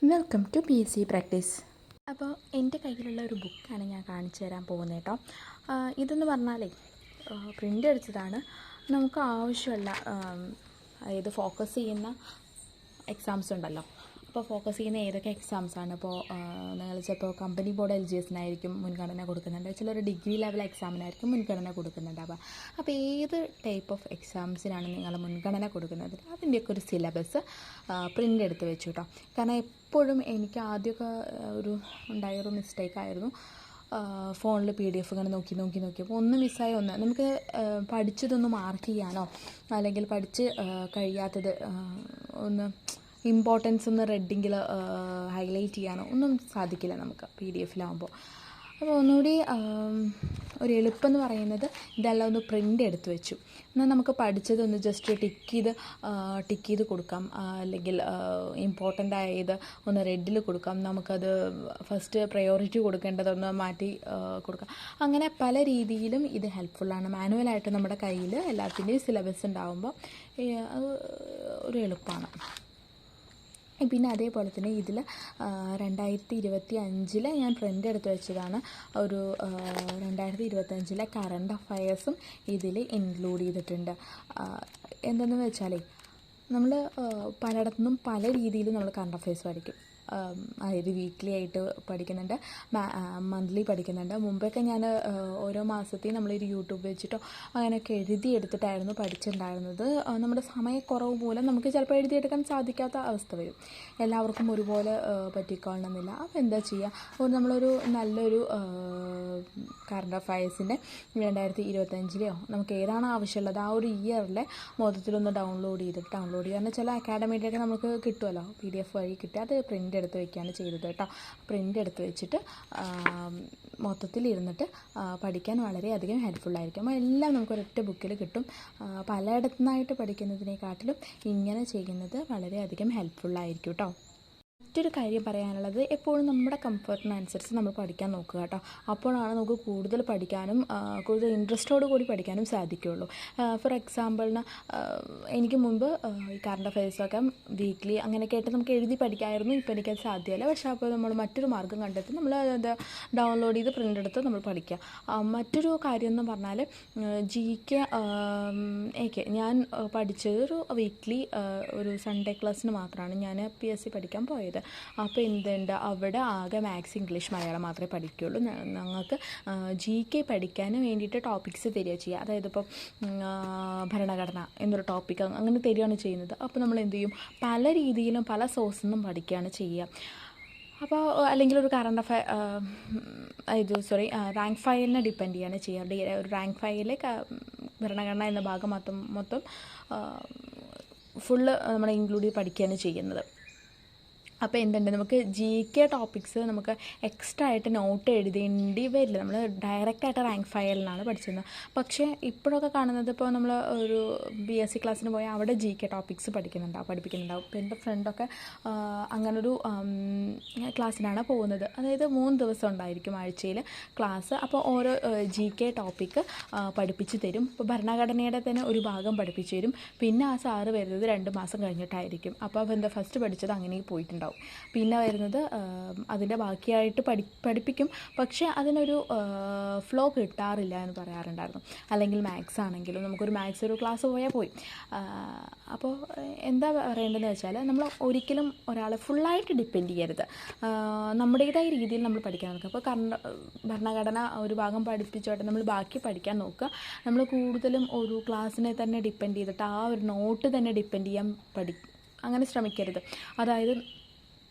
Welcome to PSC practice. അപ്പോൾ എൻ്റെ കയ്യിലുള്ള ഒരു ബുക്കാണ് ഞാൻ കാണിച്ചു തരാൻ പോകുന്നത് കേട്ടോ. ഇതെന്ന് പറഞ്ഞാലേ പ്രിൻ്റ് അടിച്ചതാണ്. നമുക്ക് ആവശ്യമുള്ള അതായത് ഫോക്കസ് ചെയ്യുന്ന എക്സാംസ് ഉണ്ടല്ലോ. അപ്പോൾ ഫോക്കസ് ചെയ്യുന്ന ഏതൊക്കെ എക്സാംസാണ് ഇപ്പോൾ നിങ്ങൾ ചിലപ്പോൾ കമ്പനി ബോർഡ് LGSനായിരിക്കും മുൻഗണന കൊടുക്കുന്നുണ്ട്, ചിലർ ഡിഗ്രി ലെവൽ എക്സാമിനായിരിക്കും മുൻഗണന കൊടുക്കുന്നുണ്ടാവുക. അപ്പോൾ ഏത് ടൈപ്പ് ഓഫ് എക്സാംസിനാണ് നിങ്ങൾ മുൻഗണന കൊടുക്കുന്നത് അതിൻ്റെയൊക്കെ ഒരു സിലബസ് പ്രിൻ്റ് എടുത്ത് വെച്ചു കേട്ടോ. കാരണം എപ്പോഴും എനിക്ക് ആദ്യമൊക്കെ ഉണ്ടായൊരു മിസ്റ്റേക്കായിരുന്നു, ഫോണിൽ PDF ഇങ്ങനെ നോക്കി അപ്പോൾ ഒന്ന് മിസ്സായി നമുക്ക് പഠിച്ചതൊന്ന് മാർക്ക് ചെയ്യാനോ അല്ലെങ്കിൽ പഠിച്ച് കഴിയാത്തത് ഒന്ന് ഇമ്പോർട്ടൻസ് ഒന്ന് റെഡിങ്ങിൽ ഹൈലൈറ്റ് ചെയ്യാനോ ഒന്നും സാധിക്കില്ല നമുക്ക് PDF-ലാകുമ്പോൾ. അപ്പോൾ ഒന്നുകൂടി ഒരു എളുപ്പമെന്ന് പറയുന്നത് ഇതെല്ലാം ഒന്ന് പ്രിൻ്റ് എടുത്ത് വെച്ചു. എന്നാൽ നമുക്ക് പഠിച്ചതൊന്ന് ജസ്റ്റ് ടിക്ക് ചെയ്ത് കൊടുക്കാം, അല്ലെങ്കിൽ ഇമ്പോർട്ടൻ്റ് ആയത് ഒന്ന് റെഡിൽ കൊടുക്കാം, നമുക്കത് ഫസ്റ്റ് പ്രയോറിറ്റി കൊടുക്കേണ്ടതൊന്ന് മാറ്റി കൊടുക്കാം. അങ്ങനെ പല രീതിയിലും ഇത് ഹെൽപ്ഫുള്ളാണ്. മാനുവലായിട്ട് നമ്മുടെ കയ്യിൽ എല്ലാത്തിൻ്റെയും സിലബസ് ഉണ്ടാകുമ്പോൾ അത് ഒരു എളുപ്പമാണ്. പിന്നെ അതേപോലെ തന്നെ ഇതിൽ 2025 ഞാൻ പ്രിൻ്റ് എടുത്ത് വെച്ചതാണ്. ഒരു 2025 കറണ്ട് അഫയേഴ്സും ഇതിൽ ഇൻക്ലൂഡ് ചെയ്തിട്ടുണ്ട്. എന്തെന്ന് വെച്ചാലേ നമ്മൾ പലയിടത്തുനിന്നും പല രീതിയിലും നമ്മൾ കറണ്ട് അഫയേഴ്സ് പഠിക്കും. അതായത് വീക്ക്ലി ആയിട്ട് പഠിക്കുന്നുണ്ട്, മന്ത്ലി പഠിക്കുന്നുണ്ട്. മുമ്പൊക്കെ ഞാൻ ഓരോ മാസത്തെയും നമ്മളൊരു യൂട്യൂബ് വെച്ചിട്ടോ അങ്ങനെയൊക്കെ എഴുതിയെടുത്തിട്ടായിരുന്നു പഠിച്ചിട്ടുണ്ടായിരുന്നത്. നമ്മുടെ സമയക്കുറവ് മൂലം നമുക്ക് ചിലപ്പോൾ എഴുതിയെടുക്കാൻ സാധിക്കാത്ത അവസ്ഥ വരും. എല്ലാവർക്കും ഒരുപോലെ പറ്റിക്കൊള്ളണമെന്നില്ല. അപ്പോൾ എന്താ ചെയ്യുക, നമ്മളൊരു നല്ലൊരു കറണ്ട് അഫയേഴ്സിൻ്റെ 2025 നമുക്ക് ഏതാണ് ആവശ്യമുള്ളത് ആ ഒരു ഇയറിലെ മൊത്തത്തിലൊന്ന് ഡൗൺലോഡ് ചെയ്യാൻ ചില അക്കാഡമിയിലൊക്കെ നമുക്ക് കിട്ടുമല്ലോ, PDF വഴി കിട്ടുക. അത് പ്രിൻ്റ് എടുത്ത് വയ്ക്കുകയാണ് ചെയ്തത് കേട്ടോ. പ്രിൻ്റ് എടുത്ത് വെച്ചിട്ട് മൊത്തത്തിൽ ഇരുന്നിട്ട് പഠിക്കാൻ വളരെയധികം ഹെൽപ്ഫുള്ളായിരിക്കും. അപ്പോൾ എല്ലാം നമുക്ക് ഒരൊറ്റ ബുക്കിൽ കിട്ടും. പലയിടത്തുനിന്നായിട്ട് പഠിക്കുന്നതിനെക്കാട്ടിലും ഇങ്ങനെ ചെയ്യുന്നത് വളരെയധികം ഹെൽപ്ഫുള്ളായിരിക്കും കേട്ടോ. മറ്റൊരു കാര്യം പറയാനുള്ളത്, എപ്പോഴും നമ്മുടെ കംഫർട്ടിനനുസരിച്ച് നമ്മൾ പഠിക്കാൻ നോക്കുക കേട്ടോ. അപ്പോഴാണ് നമുക്ക് കൂടുതൽ പഠിക്കാനും കൂടുതൽ ഇൻട്രസ്റ്റോട് കൂടി പഠിക്കാനും സാധിക്കുകയുള്ളൂ. ഫോർ എക്സാമ്പിളിന് എനിക്ക് മുമ്പ് ഈ കറണ്ട് അഫയേഴ്സൊക്കെ വീക്ക്ലി അങ്ങനെയൊക്കെ ആയിട്ട് നമുക്ക് എഴുതി പഠിക്കാമായിരുന്നു. ഇപ്പോൾ എനിക്കത് സാധ്യമല്ല. പക്ഷേ അപ്പോൾ നമ്മൾ മറ്റൊരു മാർഗ്ഗം കണ്ടെത്തി നമ്മൾ അത് ഡൗൺലോഡ് ചെയ്ത് പ്രിൻ്റ് എടുത്ത് നമ്മൾ പഠിക്കുക. മറ്റൊരു കാര്യം എന്ന് പറഞ്ഞാൽ GK ഞാൻ പഠിച്ചത് ഒരു വീക്ക്ലി ഒരു സൺഡേ ക്ലാസ്സിന് മാത്രമാണ് ഞാൻ PSC പഠിക്കാൻ പോയത്. അപ്പോൾ എന്തുണ്ട്, അവിടെ ആകെ മാത്സ്, ഇംഗ്ലീഷ്, മലയാളം മാത്രമേ പഠിക്കുകയുള്ളൂ. ഞങ്ങൾക്ക് GK പഠിക്കാൻ വേണ്ടിയിട്ട് ടോപ്പിക്സ് തരിക ചെയ്യുക. അതായത് ഇപ്പോൾ ഭരണഘടന എന്നൊരു ടോപ്പിക്ക് അങ്ങനെ തരികയാണ് ചെയ്യുന്നത്. അപ്പോൾ നമ്മൾ എന്ത് ചെയ്യും, പല രീതിയിലും പല സോഴ്സിൽ നിന്നും പഠിക്കുകയാണ് ചെയ്യുക. അപ്പോൾ അല്ലെങ്കിൽ ഒരു കറണ്ട് റാങ്ക് ഫയലിനെ ഡിപ്പെൻഡ് ചെയ്യാണ് ചെയ്യുക. ഒരു റാങ്ക് ഫയലിൽ ഭരണഘടന എന്ന ഭാഗം മൊത്തം ഫുള്ള് നമ്മൾ ഇൻക്ലൂഡ് ചെയ്ത് പഠിക്കുകയാണ് ചെയ്യുന്നത്. അപ്പോൾ എന്തുണ്ട്, നമുക്ക് GK ടോപ്പിക്സ് നമുക്ക് എക്സ്ട്രാ ആയിട്ട് നോട്ട് എഴുതേണ്ടി വരില്ല. നമ്മൾ ഡയറക്റ്റായിട്ട് റാങ്ക് ഫയലിനാണ് പഠിച്ചിരുന്നത്. പക്ഷേ ഇപ്പോഴൊക്കെ കാണുന്നത്, ഇപ്പോൾ നമ്മൾ ഒരു BSc ക്ലാസ്സിന് പോയാൽ അവിടെ GK ടോപ്പിക്സ് പഠിപ്പിക്കുന്നുണ്ടാവും. ഇപ്പോൾ എൻ്റെ ഫ്രണ്ടൊക്കെ അങ്ങനൊരു ക്ലാസ്സിനാണ് പോകുന്നത്. അതായത് 3 ദിവസം ഉണ്ടായിരിക്കും ആഴ്ചയിൽ ക്ലാസ്. അപ്പോൾ ഓരോ GK ടോപ്പിക്ക് പഠിപ്പിച്ച് തരും. ഇപ്പോൾ ഭരണഘടനയുടെ തന്നെ ഒരു ഭാഗം പഠിപ്പിച്ച് തരും. പിന്നെ ആ സാറ് വരുന്നത് 2 മാസം കഴിഞ്ഞിട്ടായിരിക്കും. അപ്പോൾ എന്താ ഫസ്റ്റ് പഠിച്ചത് അങ്ങനെ പോയിട്ടുണ്ടാവും. പിന്നെ വരുന്നത് അതിൻ്റെ ബാക്കിയായിട്ട് പഠിപ്പിക്കും. പക്ഷേ അതിനൊരു ഫ്ലോ കിട്ടാറില്ല എന്ന് പറയാറുണ്ടായിരുന്നു. അല്ലെങ്കിൽ മാത്സ് ആണെങ്കിലും നമുക്കൊരു മാത്സ് ഒരു ക്ലാസ് പോയാൽ പോയി. അപ്പോൾ എന്താ പറയേണ്ടതെന്ന് വെച്ചാൽ, നമ്മൾ ഒരിക്കലും ഒരാളെ ഫുള്ളായിട്ട് ഡിപ്പെൻഡ് ചെയ്യരുത്. നമ്മുടേതായ രീതിയിൽ നമ്മൾ പഠിക്കാൻ നോക്കുക. അപ്പോൾ ഭരണഘടന ഒരു ഭാഗം പഠിപ്പിച്ചോട്ടെ, നമ്മൾ ബാക്കി പഠിക്കാൻ നോക്കുക. നമ്മൾ കൂടുതലും ഒരു ക്ലാസ്സിനെ തന്നെ ഡിപ്പെൻഡ് ചെയ്തിട്ട് ആ ഒരു നോട്ട് തന്നെ ഡിപ്പെൻഡ് ചെയ്യാൻ അങ്ങനെ ശ്രമിക്കരുത്. അതായത്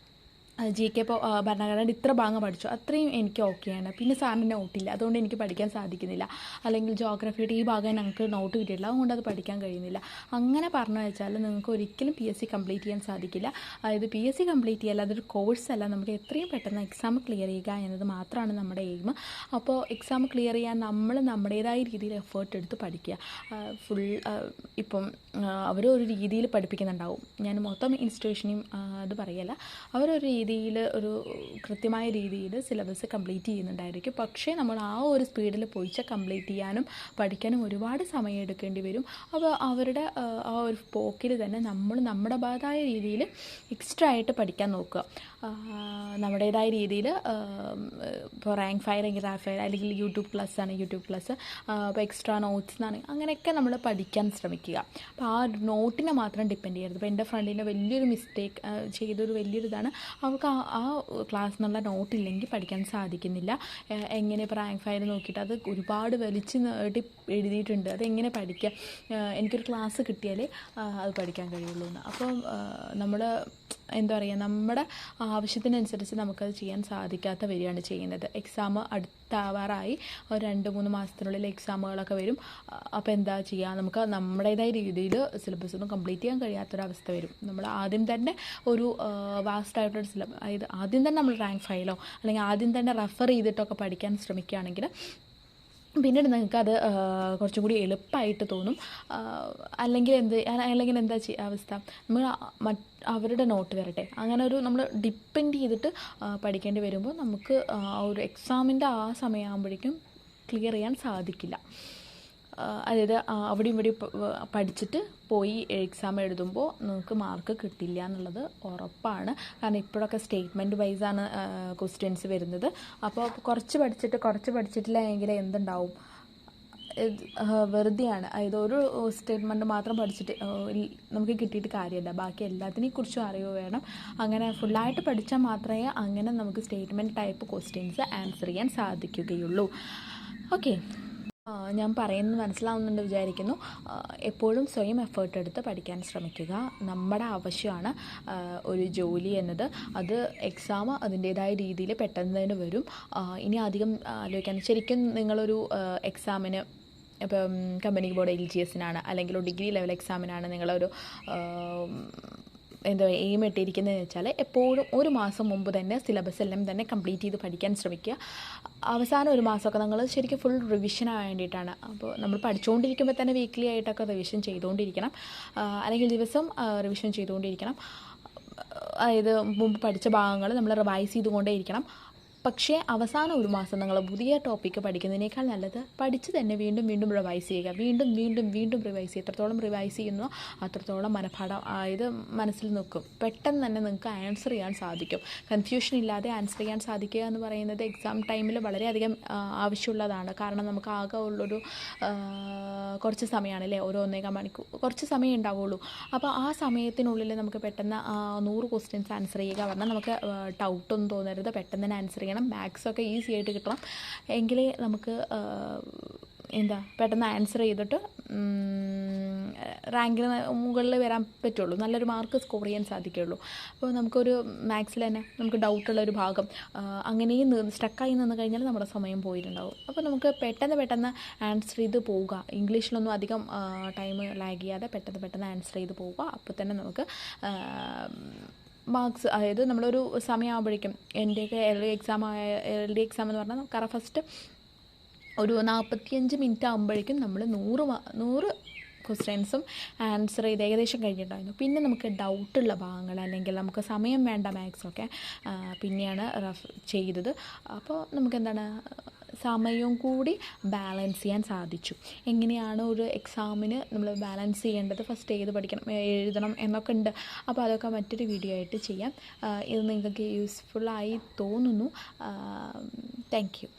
GK ഇപ്പോൾ ഭരണഘടന ഇത്ര ഭാഗം പഠിച്ചു, അത്രയും എനിക്ക് ഓക്കെയാണ്, പിന്നെ സാറിന് നോട്ടില്ല, അതുകൊണ്ട് എനിക്ക് പഠിക്കാൻ സാധിക്കുന്നില്ല. അല്ലെങ്കിൽ ജോഗ്രഫിയുടെ ഈ ഭാഗം ഞങ്ങൾക്ക് നോട്ട് കിട്ടിയിട്ടില്ല, അതുകൊണ്ട് അത് പഠിക്കാൻ കഴിയുന്നില്ല. അങ്ങനെ പറഞ്ഞു വെച്ചാൽ നിങ്ങൾക്ക് ഒരിക്കലും PSC കംപ്ലീറ്റ് ചെയ്യാൻ സാധിക്കില്ല. അതായത് PSC കംപ്ലീറ്റ് ചെയ്യല്ല, അതൊരു കോഴ്സല്ല. നമുക്ക് എത്രയും പെട്ടെന്ന് എക്സാം ക്ലിയർ ചെയ്യുക എന്നത് മാത്രമാണ് നമ്മുടെ എയിം. അപ്പോൾ എക്സാം ക്ലിയർ ചെയ്യാൻ നമ്മൾ നമ്മുടേതായ രീതിയിൽ എഫേർട്ട് എടുത്ത് പഠിക്കുക. ഫുൾ ഇപ്പം അവരൊരു രീതിയിൽ പഠിപ്പിക്കുന്നുണ്ടാവും, ഞാൻ മൊത്തം ഇൻസ്റ്റിറ്റ്യൂഷനെയും അത് പറയല്ല, അവരൊരു രീതിയിൽ ഒരു കൃത്യമായ രീതിയിൽ സിലബസ് കംപ്ലീറ്റ് ചെയ്യുന്നുണ്ടായിരിക്കും. പക്ഷേ നമ്മൾ ആ ഒരു സ്പീഡിൽ പോയിച്ചാൽ കംപ്ലീറ്റ് ചെയ്യാനും പഠിക്കാനും ഒരുപാട് സമയം എടുക്കേണ്ടി വരും. അപ്പോൾ അവരുടെ ആ ഒരു പോക്കിൽ തന്നെ നമ്മൾ നമ്മുടേതായ രീതിയിൽ എക്സ്ട്രാ ആയിട്ട് പഠിക്കാൻ നോക്കുക. നമ്മുടേതായ രീതിയിൽ ഇപ്പോൾ റാങ്ക് ഫയർ എങ്കിൽ റാങ്ക് ഫയർ, അല്ലെങ്കിൽ യൂട്യൂബ് ക്ലാസ് ആണ് യൂട്യൂബ് ക്ലാസ്, ഇപ്പോൾ എക്സ്ട്രാ നോട്ട്സ് എന്നാണ്, അങ്ങനെയൊക്കെ നമ്മൾ പഠിക്കാൻ ശ്രമിക്കുക. അപ്പോൾ ആ നോട്ടിനെ മാത്രം ഡിപ്പെൻഡ് ചെയ്യരുത്. ഇപ്പോൾ എൻ്റെ ഫ്രണ്ടിൻ്റെ വലിയൊരു മിസ്റ്റേക്ക് ചെയ്തൊരു വലിയൊരു ഇതാണ്, അവൾക്ക് ആ ക്ലാസ് എന്നുള്ള നോട്ടില്ലെങ്കിൽ പഠിക്കാൻ സാധിക്കുന്നില്ല. എങ്ങനെ ഇപ്പോൾ റാങ്ക് ഫയർ നോക്കിയിട്ട് അത് ഒരുപാട് വലിച്ച് നീട്ടി എഴുതിയിട്ടുണ്ട്, അതെങ്ങനെ പഠിക്കുക, എനിക്കൊരു ക്ലാസ് കിട്ടിയാലേ അത് പഠിക്കാൻ കഴിയുള്ളൂ എന്ന്. അപ്പം നമ്മൾ എന്താ പറയുക, നമ്മുടെ ആവശ്യത്തിനനുസരിച്ച് നമുക്കത് ചെയ്യാൻ സാധിക്കാത്ത വരികയാണ് ചെയ്യുന്നത്. എക്സാം അടുത്താവാറായി, ഒരു 2-3 മാസത്തിനുള്ളിൽ എക്സാമുകളൊക്കെ വരും. അപ്പോൾ എന്താ ചെയ്യുക, നമുക്ക് നമ്മുടേതായ രീതിയിൽ സിലബസ് ഒന്നും കംപ്ലീറ്റ് ചെയ്യാൻ കഴിയാത്തൊരവസ്ഥ വരും. നമ്മൾ ആദ്യം തന്നെ ഒരു വാസ്റ്റായിട്ടുള്ള അതായത് ആദ്യം തന്നെ നമ്മൾ റാങ്ക് ഫയലോ അല്ലെങ്കിൽ ആദ്യം തന്നെ റെഫർ ചെയ്തിട്ടൊക്കെ പഠിക്കാൻ ശ്രമിക്കുകയാണെങ്കിൽ പിന്നീട് നിങ്ങൾക്കത് കുറച്ചും കൂടി എളുപ്പമായിട്ട് തോന്നും. അല്ലെങ്കിൽ എന്താ അവസ്ഥ, നമ്മൾ അവരുടെ നോട്ട് വരട്ടെ, അങ്ങനെ ഒരു നമ്മൾ ഡിപ്പെൻഡ് ചെയ്തിട്ട് പഠിക്കേണ്ടി വരുമ്പോൾ നമുക്ക് ഒരു എക്സാമിൻ്റെ ആ സമയമാകുമ്പോഴേക്കും ക്ലിയർ ചെയ്യാൻ സാധിക്കില്ല. അതായത് അവിടെ ഇവിടെ പഠിച്ചിട്ട് പോയി എക്സാം എഴുതുമ്പോൾ നമുക്ക് മാർക്ക് കിട്ടില്ല എന്നുള്ളത് ഉറപ്പാണ്. കാരണം ഇപ്പോഴൊക്കെ സ്റ്റേറ്റ്മെൻറ്റ് വൈസാണ് ക്വസ്റ്റ്യൻസ് വരുന്നത്. അപ്പോൾ കുറച്ച് പഠിച്ചിട്ടില്ല എങ്കിൽ എന്തുണ്ടാവും, വെറുതെയാണ്. അതായത് ഒരു സ്റ്റേറ്റ്മെൻറ്റ് മാത്രം പഠിച്ചിട്ട് നമുക്ക് കിട്ടിയിട്ട് കാര്യമില്ല, ബാക്കി എല്ലാത്തിനെയും കുറിച്ചും അറിവ് വേണം. അങ്ങനെ ഫുള്ളായിട്ട് പഠിച്ചാൽ മാത്രമേ അങ്ങനെ നമുക്ക് സ്റ്റേറ്റ്മെൻറ്റ് ടൈപ്പ് ക്വസ്റ്റ്യൻസ് ആൻസർ ചെയ്യാൻ സാധിക്കുകയുള്ളൂ. ഓക്കെ, ഞാൻ പറയുന്നത് മനസ്സിലാവുന്നുണ്ട് വിചാരിക്കുന്നു. എപ്പോഴും സ്വയം എഫേർട്ട് എടുത്ത് പഠിക്കാൻ ശ്രമിക്കുക. നമ്മുടെ ആവശ്യമാണ് ഒരു ജോലി എന്നത്. അത് എക്സാം അതിൻ്റേതായ രീതിയിൽ പെട്ടെന്ന് തന്നെ വരും. ഇനി അധികം ആലോചിക്കാൻ, ശരിക്കും നിങ്ങളൊരു എക്സാമിന് ഇപ്പം കമ്പനി ബോർഡ് LGSനാണ് അല്ലെങ്കിൽ ഒരു ഡിഗ്രി ലെവൽ എക്സാമിനാണ് നിങ്ങളൊരു എയിം ഇട്ടിരിക്കുന്നതെന്ന് വെച്ചാൽ എപ്പോഴും ഒരു മാസം മുമ്പ് തന്നെ സിലബസ് എല്ലാം തന്നെ കംപ്ലീറ്റ് ചെയ്ത് പഠിക്കാൻ ശ്രമിക്കുക. അവസാനം ഒരു മാസമൊക്കെ നിങ്ങൾ ശരിക്കും ഫുൾ റിവിഷനാകാൻ വേണ്ടിയിട്ടാണ്. അപ്പോൾ നമ്മൾ പഠിച്ചുകൊണ്ടിരിക്കുമ്പോൾ തന്നെ വീക്ക്ലി ആയിട്ടൊക്കെ റിവിഷൻ ചെയ്തുകൊണ്ടിരിക്കണം, അല്ലെങ്കിൽ ദിവസം റിവിഷൻ ചെയ്തുകൊണ്ടിരിക്കണം. അതായത് മുമ്പ് പഠിച്ച ഭാഗങ്ങൾ നമ്മൾ റിവൈസ് ചെയ്തുകൊണ്ടേയിരിക്കണം. പക്ഷേ അവസാനം ഒരു മാസം നിങ്ങൾ പുതിയ ടോപ്പിക്ക് പഠിക്കുന്നതിനേക്കാൾ നല്ലത് പഠിച്ച് തന്നെ വീണ്ടും റിവൈസ് ചെയ്യുക. വീണ്ടും റിവൈസ് ചെയ്യുക. എത്രത്തോളം റിവൈസ് ചെയ്യുന്നോ അത്രത്തോളം മനഃപാഠം ആയത് മനസ്സിൽ നിൽക്കും. പെട്ടെന്ന് തന്നെ നിങ്ങൾക്ക് ആൻസർ ചെയ്യാൻ സാധിക്കും. കൺഫ്യൂഷൻ ഇല്ലാതെ ആൻസർ ചെയ്യാൻ സാധിക്കുക എന്ന് പറയുന്നത് എക്സാം ടൈമിൽ വളരെയധികം ആവശ്യമുള്ളതാണ്. കാരണം നമുക്ക് ആകെ ഉള്ളൊരു കുറച്ച് സമയമാണല്ലേ, ഓരോ 1.25 മണിക്കൂർ കുറച്ച് സമയം ഉണ്ടാവുള്ളൂ. അപ്പോൾ ആ സമയത്തിനുള്ളിൽ നമുക്ക് പെട്ടെന്ന് 100 ക്വസ്റ്റ്യൻസ് ആൻസർ ചെയ്യുക പറഞ്ഞാൽ നമുക്ക് ഡൗട്ടൊന്നും തോന്നരുത്, പെട്ടെന്ന് തന്നെ ആൻസർ ചെയ്യണം. മാത്സൊക്കെ ഈസി ആയിട്ട് കിട്ടണം, എങ്കിലേ നമുക്ക് പെട്ടെന്ന് ആൻസർ ചെയ്തിട്ട് റാങ്കിന് മുകളിൽ വരാൻ പറ്റുള്ളൂ, നല്ലൊരു മാർക്ക് സ്കോർ ചെയ്യാൻ സാധിക്കുകയുള്ളൂ. അപ്പോൾ നമുക്കൊരു മാത്സിൽ തന്നെ നമുക്ക് ഡൗട്ടുള്ളൊരു ഭാഗം അങ്ങനെയും സ്റ്റക്കായി നിന്ന് കഴിഞ്ഞാൽ നമ്മുടെ സമയം പോയിട്ടുണ്ടാവും. അപ്പോൾ നമുക്ക് പെട്ടെന്ന് ആൻസർ ചെയ്ത് പോവുക. ഇംഗ്ലീഷിലൊന്നും അധികം ടൈം ലാഗ് ചെയ്യാതെ പെട്ടെന്ന് ആൻസർ ചെയ്ത് പോവുക. അപ്പോൾ തന്നെ നമുക്ക് മാർക്സ്, അതായത് നമ്മളൊരു സമയമാകുമ്പോഴേക്കും എൻ്റെയൊക്കെ എൽ ഡി എക്സാം എന്ന് പറഞ്ഞാൽ ഫസ്റ്റ് ഒരു 45 മിനിറ്റ് ആകുമ്പോഴേക്കും നമ്മൾ 100 ക്വസ്റ്റ്യൻസും ആൻസർ ചെയ്ത് ഏകദേശം കഴിഞ്ഞിട്ടുണ്ടായിരുന്നു. പിന്നെ നമുക്ക് ഡൗട്ടുള്ള ഭാഗങ്ങൾ അല്ലെങ്കിൽ നമുക്ക് സമയം വേണ്ട മാത്സൊക്കെ പിന്നെയാണ് ചെയ്തത്. അപ്പോൾ നമുക്കെന്താണ് സമയവും കൂടി ബാലൻസ് ചെയ്യാൻ സാധിച്ചു. എങ്ങനെയാണ് ഒരു എക്സാമിന് നമ്മൾ ബാലൻസ് ചെയ്യേണ്ടത്, ഫസ്റ്റ് ഏത് എഴുതണം എന്നൊക്കെ ഉണ്ട്. അപ്പോൾ അതൊക്കെ മറ്റൊരു വീഡിയോ ആയിട്ട് ചെയ്യാം. ഇത് നിങ്ങൾക്ക് യൂസ്ഫുള്ളായി തോന്നുന്നു. Thank you.